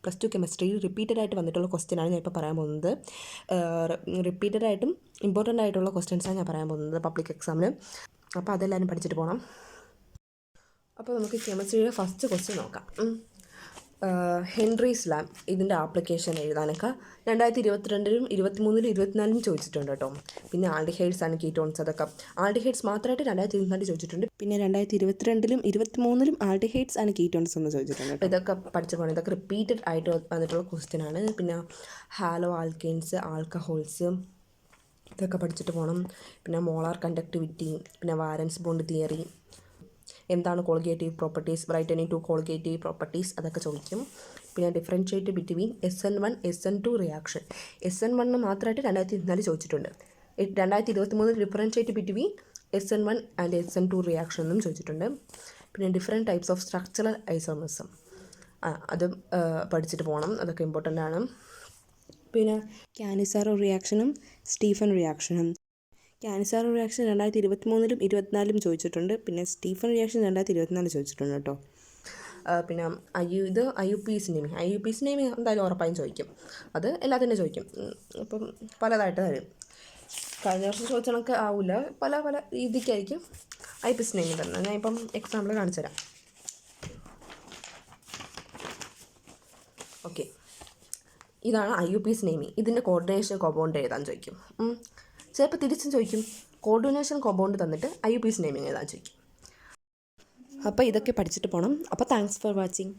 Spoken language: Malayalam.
+2 കെമിസ്ട്രിയിൽ റിപ്പീറ്റഡ് ആയിട്ട് വന്നിട്ടുള്ള ക്വസ്റ്റ്യനാണ് ഞാൻ ഇപ്പോൾ പറയാൻ പോകുന്നത്. റിപ്പീറ്റഡ് ആയിട്ടും ഇമ്പോർട്ടൻ്റ് ആയിട്ടുള്ള ക്വസ്റ്റ്യൻസാണ് ഞാൻ പറയാൻ പോകുന്നത് പബ്ലിക് എക്സാമിന്. അപ്പോൾ അതെല്ലാവരും പഠിച്ചിട്ട് പോകണം. അപ്പോൾ നമുക്ക് കെമിസ്ട്രിയുടെ ഫസ്റ്റ് ക്വസ്റ്റ്യൻ നോക്കാം. ഹെൻറീസ് ലാം ഇതിൻ്റെ ആപ്ലിക്കേഷൻ എഴുതാനൊക്കെ 2022-ലും 2023-ലും 2024-ലും ചോദിച്ചിട്ടുണ്ട് കേട്ടോ. പിന്നെ ആൽഡിഹൈഡ്സ് ആണ് കീറ്റോൺസ്, അതൊക്കെ ആൽഡിഹൈഡ്സ് മാത്രമായിട്ട് 2024 ചോദിച്ചിട്ടുണ്ട്. പിന്നെ 2022-ലും 2023-ലും ആൽഡിഹൈഡ്സ് ആണ് കീറ്റോൺസ് എന്ന് ചോദിച്ചിട്ടുണ്ട്. അപ്പോൾ ഇതൊക്കെ പഠിച്ചു പോകണം. ഇതൊക്കെ റിപ്പീറ്റഡ് ആയിട്ട് വന്നിട്ടുള്ള ക്വസ്റ്റ്യൻ ആണ്. പിന്നെ ഹാലോ ആൽക്കെയിൻസ്, ആൽക്കഹോൾസ് ഇതൊക്കെ പഠിച്ചിട്ട് പോകണം. പിന്നെ മോളാർ കണ്ടക്ടിവിറ്റി, പിന്നെ വാലൻസ് ബോണ്ട് തിയറി, എന്താണ് colligative properties, pertaining to colligative properties അതൊക്കെ ചോദിക്കും. പിന്നെ differentiate between SN1 SN2 reaction. SN1 മാത്രമായിട്ട് 2024 ചോദിച്ചിട്ടുണ്ട്. 2023 differentiate between SN1 and SN2 reaction എന്നും ചോദിച്ചിട്ടുണ്ട്. പിന്നെ ഡിഫറെൻറ്റ് ടൈപ്സ് ഓഫ് സ്ട്രക്ചറൽ ഐസോമേഴ്സം അതും പഠിച്ചിട്ട് പോകണം. അതൊക്കെ ഇമ്പോർട്ടൻ്റ് ആണ്. പിന്നെ കാനിസാറോ റിയാക്ഷനും സ്റ്റീഫൻ റിയാക്ഷനും. കാനിസാറോ റിയാക്ഷൻ 2023-ലും 2024-ലും ചോദിച്ചിട്ടുണ്ട്. പിന്നെ സ്റ്റീഫൻ റിയാക്ഷൻ 2024 ചോദിച്ചിട്ടുണ്ട് കേട്ടോ. പിന്നെ IUPAC നെയിമിങ് എന്തായാലും ഉറപ്പായും ചോദിക്കും. അത് എല്ലാത്തിനും ചോദിക്കും. അപ്പം പലതായിട്ട് തരും. കഴിഞ്ഞ വർഷം ചോദിച്ച കണക്ക് ആവില്ല, പല പല രീതിക്കായിരിക്കും IUPAC നെയിമിങ് തരുന്നത്. ഞാൻ ഇപ്പം എക്സാമ്പിൾ കാണിച്ചു തരാം. ഓക്കെ, ഇതാണ് IUPAC നെയിമിങ്. ഇതിൻ്റെ കോർഡിനേഷൻ കോമ്പൗണ്ട് എഴുതാൻ ചോദിക്കും. ചിലപ്പോൾ തിരിച്ചും ചോദിക്കും, കോർഡിനേഷൻ കോമ്പൗണ്ട് തന്നിട്ട് IUPAC നെയിമിങ് എഴുതാൻ ചോദിക്കും. അപ്പോൾ ഇതൊക്കെ പഠിച്ചിട്ട് പോകണം. അപ്പോൾ താങ്ക്സ് ഫോർ വാച്ചിങ്.